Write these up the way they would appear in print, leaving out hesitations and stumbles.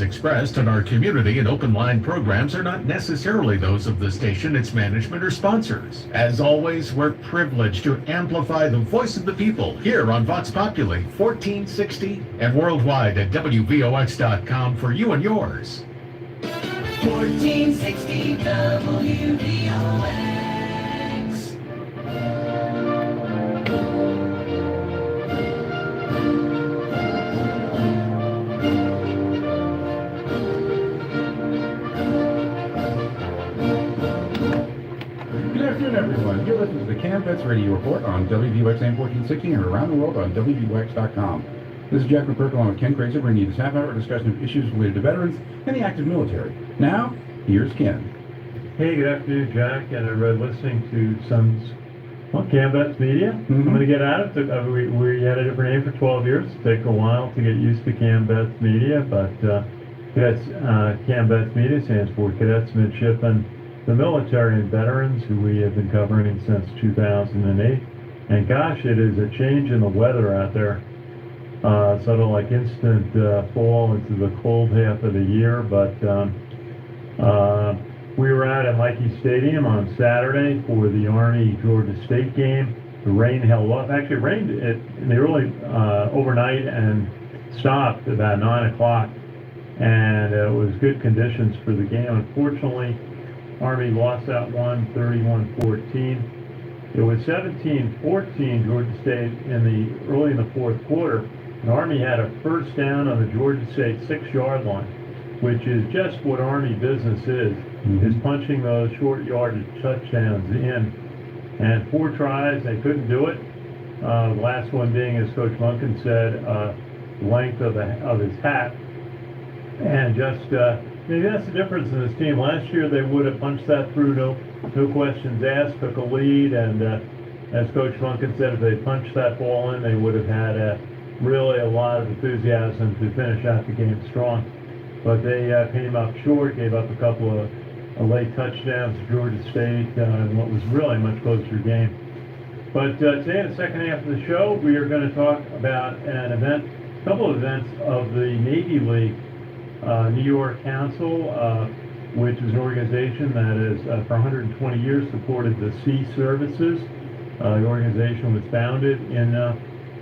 Expressed in our community and open line programs are not necessarily those of the station, its management, or sponsors. As always, we're privileged to amplify the voice of the people here on Vox Populi 1460 and worldwide at WVOX.com for you and yours. 1460 WVOX. Good afternoon, everyone. You're listening to the Ken Kraetzer Radio Report on WVOX AM 1460 and around the world on WVOX.com. This is Jack McGuirk along with Ken Kraetzer bringing you this half-hour discussion of issues related to veterans and the active military. Now, here's Ken. Hey, good afternoon, Jack, and I'm listening to some Canvas Media. I'm going to get at it. We had a different name for 12 years. It took a while to get used to Canvas Media, but Canvas Media stands for Cadets, Midshipmen, the Military, and Veterans, who we have been covering since 2008. And gosh, it is a change in the weather out there. Sort of like instant fall into the cold half of the year, but we were out at Mikey Stadium on Saturday for the Army-Georgia State game. The rain held off. Actually, it rained in the early overnight and stopped about 9 o'clock, and it was good conditions for the game. Unfortunately, Army lost that one, 31-14. It was 17-14 Georgia State early in the fourth quarter. And Army had a first down on the Georgia State 6-yard line, which is just what Army business is punching those short yardage touchdowns in. And 4 tries, they couldn't do it. The last one being, as Coach Munkin said, length of his hat. And just, maybe that's the difference in this team. Last year they would have punched that through, no questions asked, took a lead, and as Coach Munkin said, if they punched that ball in, they would have had really a lot of enthusiasm to finish out the game strong. But they came up short, gave up a couple of late touchdowns to Georgia State in what was really a much closer game. But today, in the second half of the show, we are going to talk about a couple of events of the Navy League New York Council, which is an organization that has, for 120 years, supported the sea services. The organization was founded in the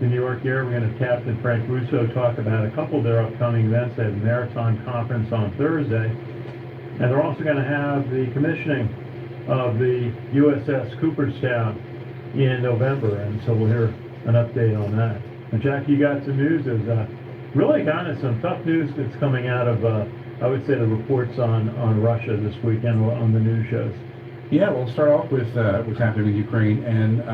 New York area. We're going to have Captain Frank Russo talk about a couple of their upcoming events. They have a maritime conference on Thursday. And they're also going to have the commissioning of the USS Cooperstown in November. And so we'll hear an update on that. And Jack, you got some news. There's really kind of some tough news that's coming out of, I would say, the reports on Russia this weekend on the news shows. Yeah, we'll start off with what's happening in Ukraine. And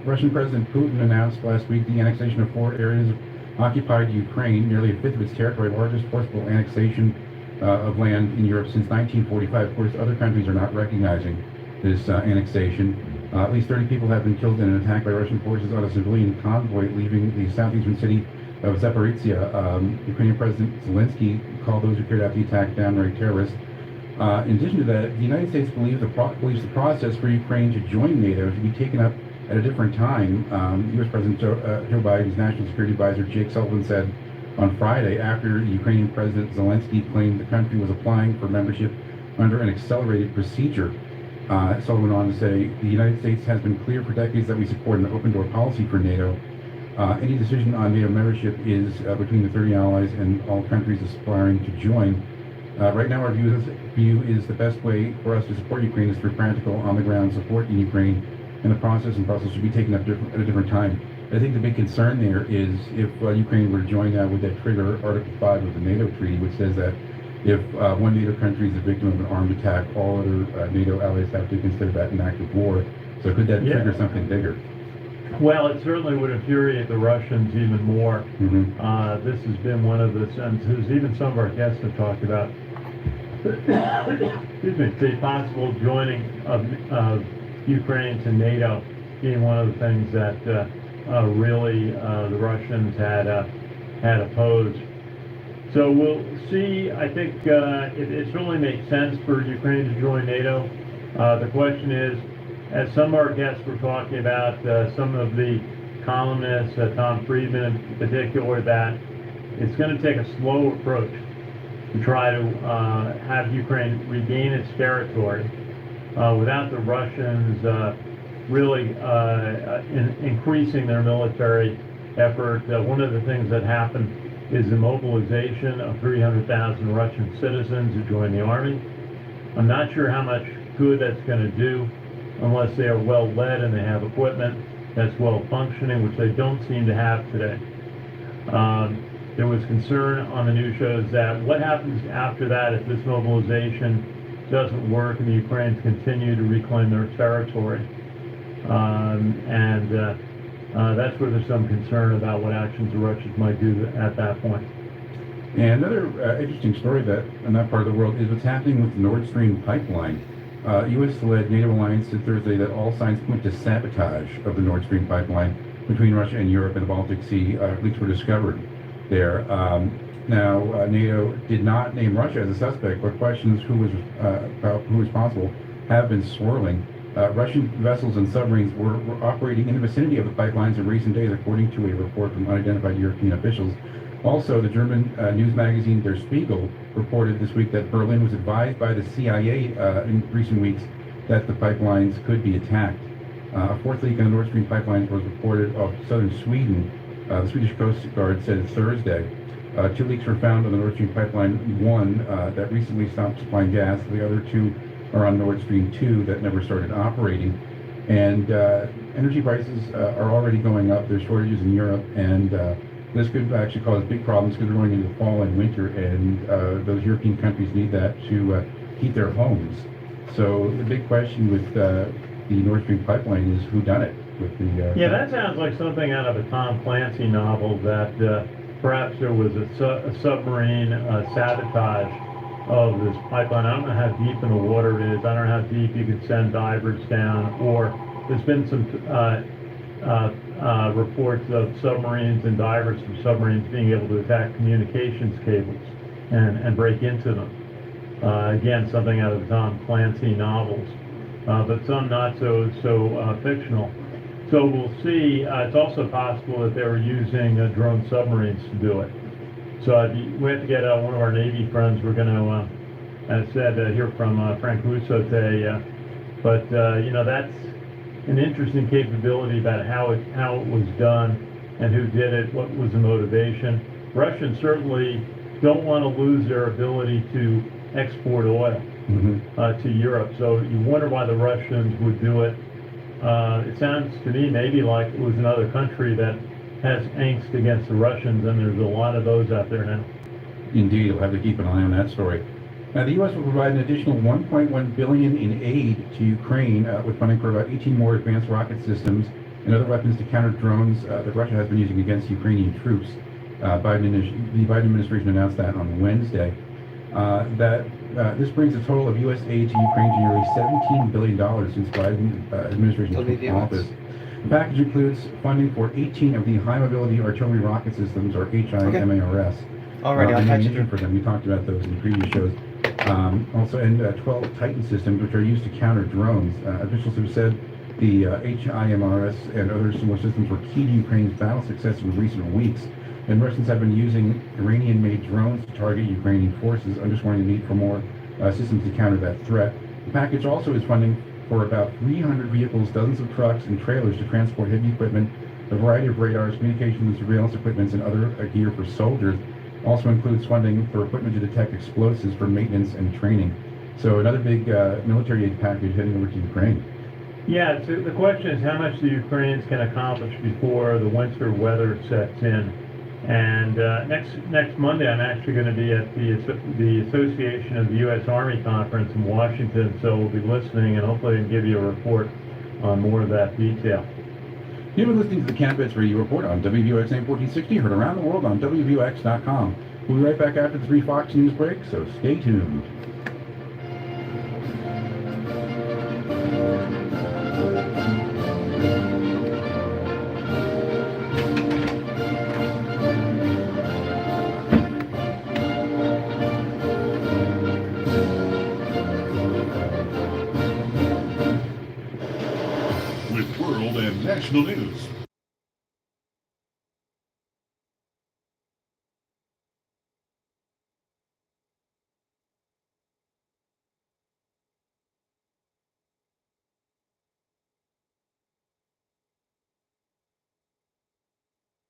Russian President Putin announced last week the annexation of 4 areas of occupied Ukraine, nearly a fifth of its territory, largest forcible annexation of land in Europe since 1945. Of course, other countries are not recognizing this annexation. At least 30 people have been killed in an attack by Russian forces on a civilian convoy leaving the southeastern city of Zaporizhia. Ukrainian President Zelensky called those who carried out the attack downright terrorists. In addition to that, the United States believes the process for Ukraine to join NATO should be taken up at a different time. U.S. President Joe Biden's National Security Advisor Jake Sullivan said on Friday, after Ukrainian President Zelensky claimed the country was applying for membership under an accelerated procedure. Sullivan went on to say, the United States has been clear for decades that we support an open-door policy for NATO. Any decision on NATO membership is between the 30 allies and all countries aspiring to join. Right now, our view is the best way for us to support Ukraine is through practical, on-the-ground support in Ukraine, and the process in Brussels should be taken up at a different time. I think the big concern there is if Ukraine were to join now, would that trigger Article 5 of the NATO treaty, which says that if one NATO country is a victim of an armed attack, all other NATO allies have to consider that an act of war. So could that trigger something bigger? Well, it certainly would infuriate the Russians even more. This has been one of the sentences, even some of our guests have talked about, the possible joining of Ukraine to NATO being one of the things that really the Russians had opposed. So we'll see. I think it certainly makes sense for Ukraine to join NATO. The question is, as some of our guests were talking about, some of the columnists, Tom Friedman in particular, that it's going to take a slow approach. to try to have Ukraine regain its territory without the Russians really increasing their military effort. One of the things that happened is the mobilization of 300,000 Russian citizens to join the army. I'm not sure how much good that's going to do unless they are well led and they have equipment that's well functioning, which they don't seem to have today. There was concern on the news shows that what happens after that if this mobilization doesn't work and the Ukrainians continue to reclaim their territory. That's where there's some concern about what actions the Russians might do at that point. And another interesting story that in that part of the world is what's happening with the Nord Stream pipeline. U.S.-led NATO alliance said Thursday that all signs point to sabotage of the Nord Stream pipeline between Russia and Europe and the Baltic Sea. Leaks were discovered there. Now, NATO did not name Russia as a suspect, but questions about who was responsible have been swirling. Russian vessels and submarines were operating in the vicinity of the pipelines in recent days, according to a report from unidentified European officials. Also, the German news magazine Der Spiegel reported this week that Berlin was advised by the CIA in recent weeks that the pipelines could be attacked. A fourth leak on the Nord Stream pipelines was reported off southern Sweden. The Swedish Coast Guard said Thursday. 2 leaks were found on the Nord Stream pipeline 1 that recently stopped supplying gas. The other 2 are on Nord Stream 2 that never started operating. And energy prices are already going up. There's shortages in Europe, and this could actually cause big problems because we're going into the fall and winter, and those European countries need that to heat their homes. So the big question with the Nord Stream pipeline is who done it with the... Yeah, that sounds like something out of a Tom Clancy novel, that perhaps there was a submarine sabotage of this pipeline. I don't know how deep in the water it is. I don't know how deep you could send divers down, or there's been some reports of submarines and divers from submarines being able to attack communications cables and break into them. Again, something out of the Tom Clancy novels, but some not so fictional. So we'll see. It's also possible that they were using drone submarines to do it. So we have to get one of our Navy friends. We're going to, as I said, hear from Frank Russo today. But that's an interesting capability about how it was done and who did it, what was the motivation. Russians certainly don't want to lose their ability to export oil to Europe. So you wonder why the Russians would do it. It sounds to me maybe like it was another country that has angst against the Russians, and there's a lot of those out there now. Indeed, we'll have to keep an eye on that story. Now, the U.S. will provide an additional $1.1 billion in aid to Ukraine, with funding for about 18 more advanced rocket systems and other weapons to counter drones that Russia has been using against Ukrainian troops. The Biden administration announced that on Wednesday. This brings the total of U.S. aid to Ukraine to nearly $17 billion since Biden administration took office. The package includes funding for 18 of the high-mobility artillery rocket systems, or HIMARS. Alrighty, I'll catch you. For them. We talked about those in previous shows. Also, and 12 Titan systems, which are used to counter drones. Officials have said the HIMARS and other similar systems were key to Ukraine's battle success in recent weeks. And Russians have been using Iranian-made drones to target Ukrainian forces, underscoring the need for more systems to counter that threat. The package also is funding for about 300 vehicles, dozens of trucks, and trailers to transport heavy equipment, a variety of radars, communications and surveillance equipment, and other gear for soldiers. Also includes funding for equipment to detect explosives for maintenance and training. So another big military aid package heading over to Ukraine. Yeah, so the question is how much the Ukrainians can accomplish before the winter weather sets in. And next Monday, I'm actually going to be at the Association of the U.S. Army Conference in Washington, so we'll be listening and hopefully I can give you a report on more of that detail. You've been listening to the Campus Radio Report on WVOX AM 1460, heard around the world on WVOX.com. We'll be right back after the 3 Fox News break, so stay tuned. With world and national news